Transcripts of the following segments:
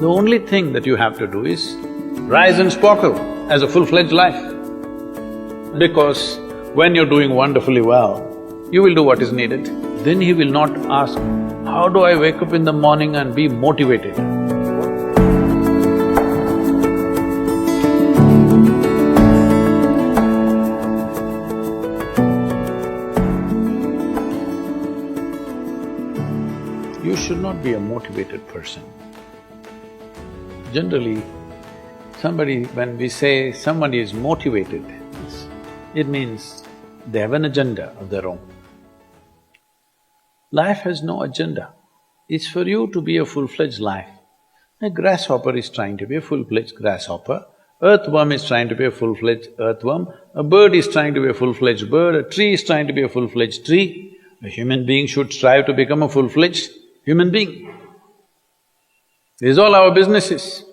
The only thing that you have to do is rise and sparkle as a full-fledged life. Because when you're doing wonderfully well, you will do what is needed. Then he will not ask, how do I wake up in the morning and be motivated? You should not be a motivated person. Generally, when we say somebody is motivated, it means they have an agenda of their own. Life has no agenda. It's for you to be a full-fledged life. A grasshopper is trying to be a full-fledged grasshopper, earthworm is trying to be a full-fledged earthworm, a bird is trying to be a full-fledged bird, a tree is trying to be a full-fledged tree. A human being should strive to become a full-fledged human being. This is all our businesses.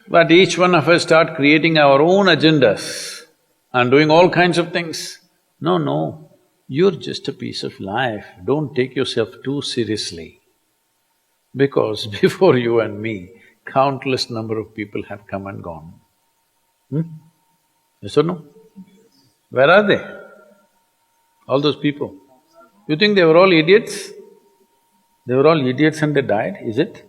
But each one of us start creating our own agendas and doing all kinds of things. No, you're just a piece of life, don't take yourself too seriously. Because before you and me, countless number of people have come and gone. Yes or no? Where are they? All those people. You think they were all idiots? They were all idiots and they died, is it?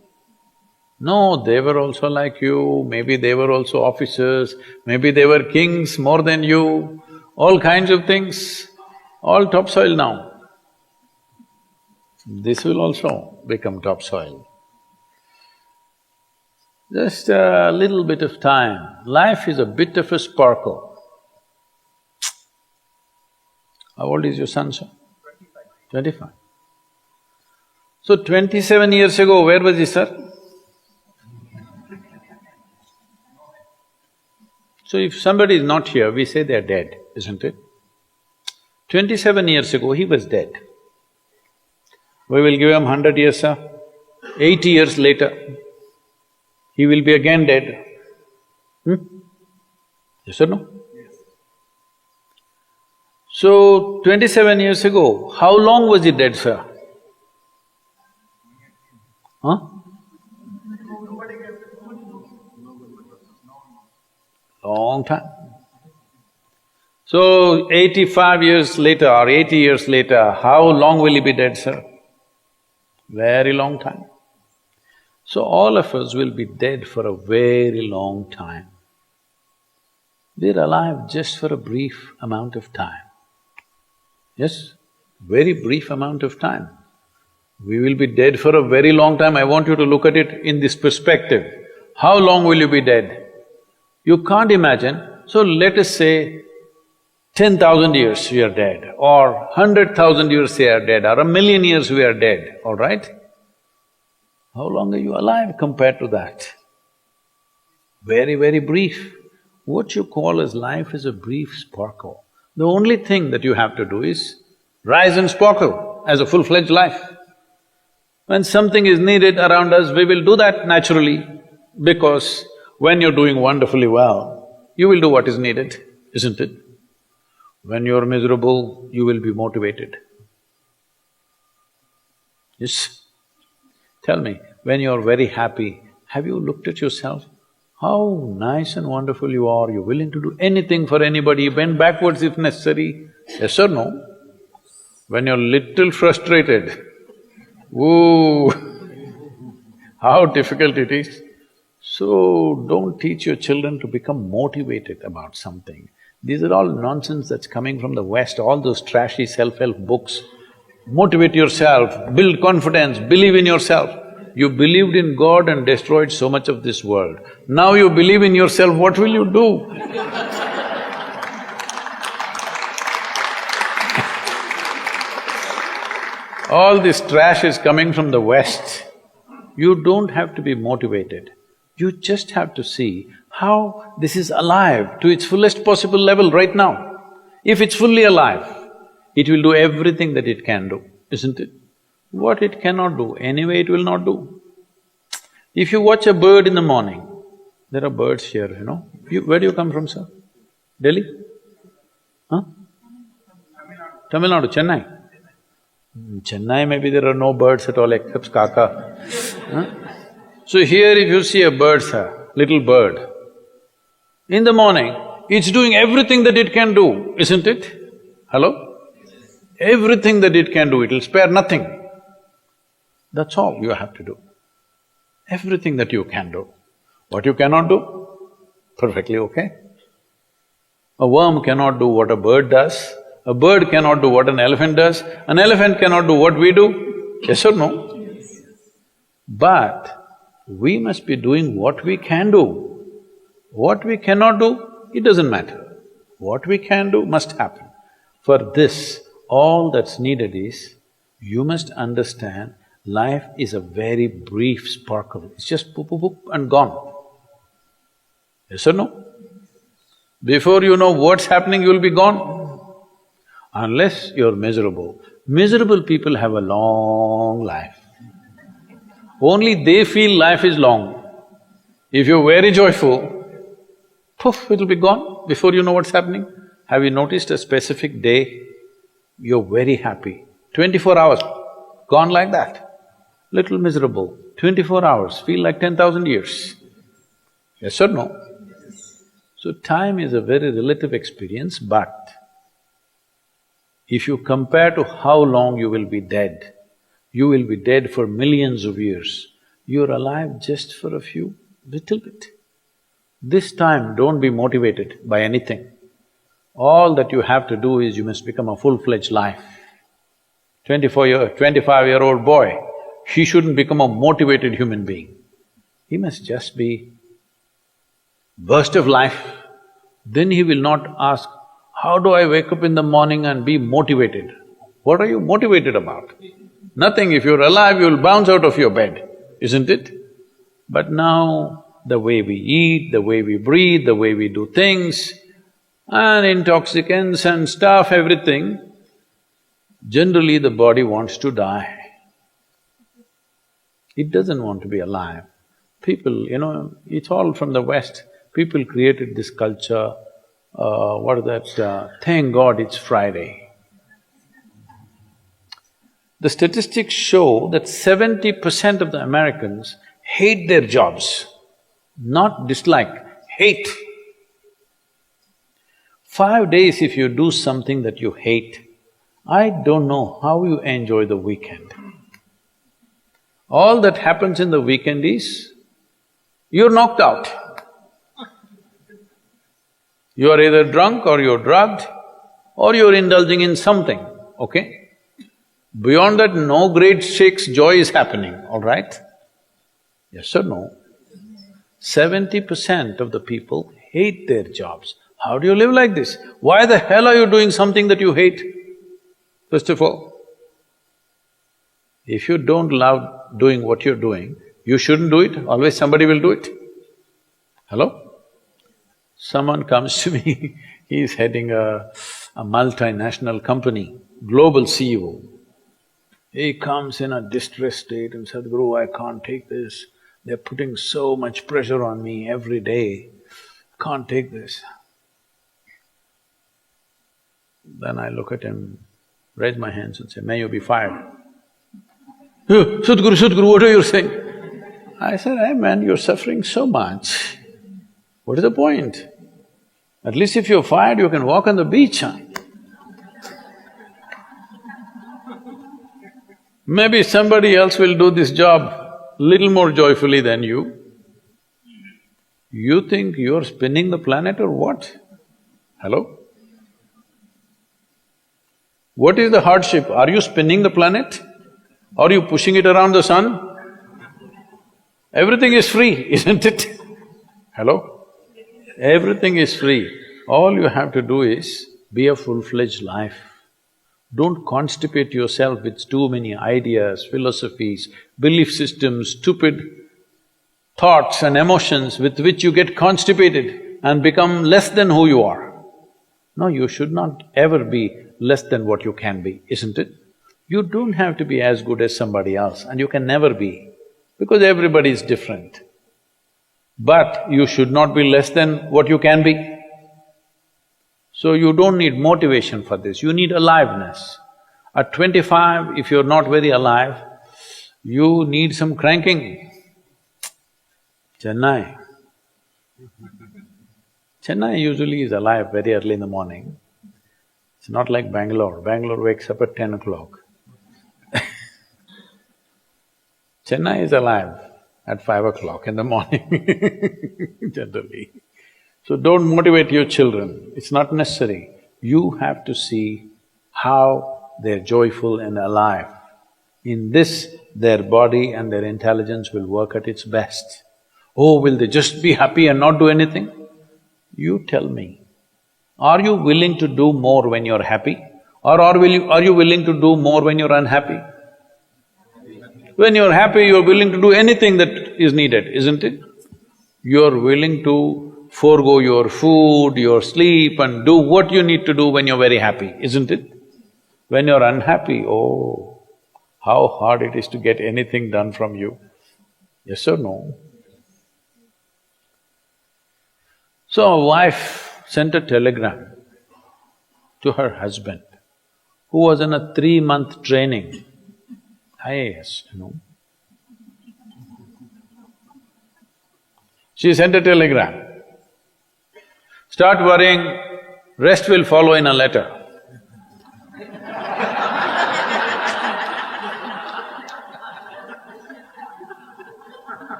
No, they were also like you, maybe they were also officers, maybe they were kings more than you, all kinds of things, all topsoil now. This will also become topsoil. Just a little bit of time. Life is a bit of a sparkle. How old is your son, sir? 25. So 27 years ago, where was he, sir? So if somebody is not here, we say they're dead, isn't it? 27 years ago, he was dead. We will give him 100 years, sir. 80 years later, he will be again dead. Yes or no? Yes. So, 27 years ago, how long was he dead, sir? Huh? Long time. So, 85 years later or 80 years later, how long will he be dead, sir? Very long time. So, all of us will be dead for a very long time. We're alive just for a brief amount of time. Yes, very brief amount of time. We will be dead for a very long time. I want you to look at it in this perspective. How long will you be dead? You can't imagine, so let us say 10,000 years we are dead, or 100,000 years we are dead, or 1,000,000 years we are dead, all right? How long are you alive compared to that? Very, very brief. What you call as life is a brief sparkle. The only thing that you have to do is rise and sparkle as a full-fledged life. When something is needed around us, we will do that naturally, because when you're doing wonderfully well, you will do what is needed, isn't it? When you're miserable, you will be motivated. Yes? Tell me, when you're very happy, have you looked at yourself? How nice and wonderful you are, you're willing to do anything for anybody, bend backwards if necessary. Yes or no? When you're little frustrated, ooh, how difficult it is. So, don't teach your children to become motivated about something. These are all nonsense that's coming from the West, all those trashy self-help books. Motivate yourself, build confidence, believe in yourself. You believed in God and destroyed so much of this world. Now you believe in yourself, what will you do? All this trash is coming from the West. You don't have to be motivated. You just have to see how this is alive to its fullest possible level right now. If it's fully alive, it will do everything that it can do, isn't it? What it cannot do, anyway it will not do. If you watch a bird in the morning, there are birds here, you know. Where do you come from, sir? Delhi? Huh? Tamil Nadu, Chennai? Chennai, maybe there are no birds at all except kaka. Huh? So here if you see a bird, sir, little bird, in the morning, it's doing everything that it can do, isn't it? Hello? Everything that it can do, it'll spare nothing. That's all you have to do. Everything that you can do. What you cannot do, perfectly okay. A worm cannot do what a bird does, a bird cannot do what an elephant does, an elephant cannot do what we do, yes or no? But we must be doing what we can do. What we cannot do, it doesn't matter. What we can do must happen. For this, all that's needed is, you must understand, life is a very brief sparkle, it's just poop, poop, poop and gone. Yes or no? Before you know what's happening, you'll be gone. Unless you're miserable. Miserable people have a long life. Only they feel life is long. If you're very joyful, poof, it'll be gone before you know what's happening. Have you noticed a specific day, you're very happy, 24 hours, gone like that. Little miserable, 24 hours, feel like 10,000 years. Yes or no? So time is a very relative experience, but if you compare to how long you will be dead, you will be dead for millions of years. You're alive just for a few, little bit. This time, don't be motivated by anything. All that you have to do is you must become a full-fledged life. 25-year-old boy, he shouldn't become a motivated human being. He must just be burst of life. Then he will not ask, how do I wake up in the morning and be motivated? What are you motivated about? Nothing. If you're alive, you'll bounce out of your bed, isn't it? But now, the way we eat, the way we breathe, the way we do things, and intoxicants and stuff, everything, generally the body wants to die. It doesn't want to be alive. People, it's all from the West. People created this culture, thank God it's Friday. The statistics show that 70% of the Americans hate their jobs, not dislike, hate. 5 days if you do something that you hate, I don't know how you enjoy the weekend. All that happens in the weekend is, you're knocked out. You are either drunk or you're drugged or you're indulging in something, okay? Beyond that, no great shakes joy is happening, all right? Yes or no? 70% of the people hate their jobs. How do you live like this? Why the hell are you doing something that you hate? First of all, if you don't love doing what you're doing, you shouldn't do it, always somebody will do it. Hello? Someone comes to me, he's heading a multinational company, global CEO. He comes in a distressed state and said, Guru, I can't take this. They're putting so much pressure on me every day, can't take this. Then I look at him, raise my hands and say, may you be fired. Sadhguru, what are you saying? I said, hey man, you're suffering so much. What is the point? At least if you're fired, you can walk on the beach, huh? Maybe somebody else will do this job little more joyfully than you. You think you're spinning the planet or what? Hello? What is the hardship? Are you spinning the planet? Are you pushing it around the sun? Everything is free, isn't it? Hello? Everything is free. All you have to do is be a full-fledged life. Don't constipate yourself with too many ideas, philosophies, belief systems, stupid thoughts and emotions with which you get constipated and become less than who you are. No, you should not ever be less than what you can be, isn't it? You don't have to be as good as somebody else, and you can never be, because everybody is different. But you should not be less than what you can be. So you don't need motivation for this, you need aliveness. At 25, if you're not very alive, you need some cranking. Chennai. Chennai usually is alive very early in the morning. It's not like Bangalore. Bangalore wakes up at 10 o'clock. Chennai is alive at 5 o'clock in the morning, generally. So don't motivate your children, it's not necessary. You have to see how they're joyful and alive. In this, their body and their intelligence will work at its best. Oh, will they just be happy and not do anything? You tell me, are you willing to do more when you're happy? Or are you willing to do more when you're unhappy? When you're happy, you're willing to do anything that is needed, isn't it? You're willing to forego your food, your sleep and do what you need to do when you're very happy, isn't it? When you're unhappy, oh, how hard it is to get anything done from you. Yes or no? So a wife sent a telegram to her husband, who was in a 3-month training, IAS, you know. She sent a telegram, start worrying, rest will follow in a letter.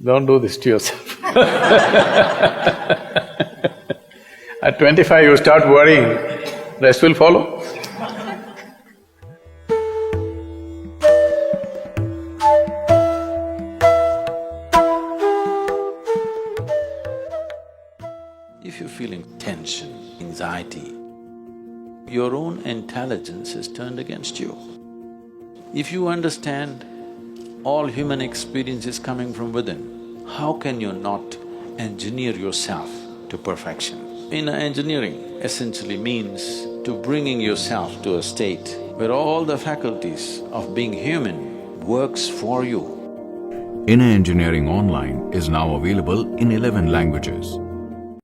Don't do this to yourself. At 25 you start worrying, rest will follow. If you're feeling tension, anxiety, your own intelligence is turned against you. If you understand all human experience is coming from within, how can you not engineer yourself to perfection? Engineering essentially means to bringing yourself to a state where all the faculties of being human works for you. Inner Engineering Online is now available in 11 languages.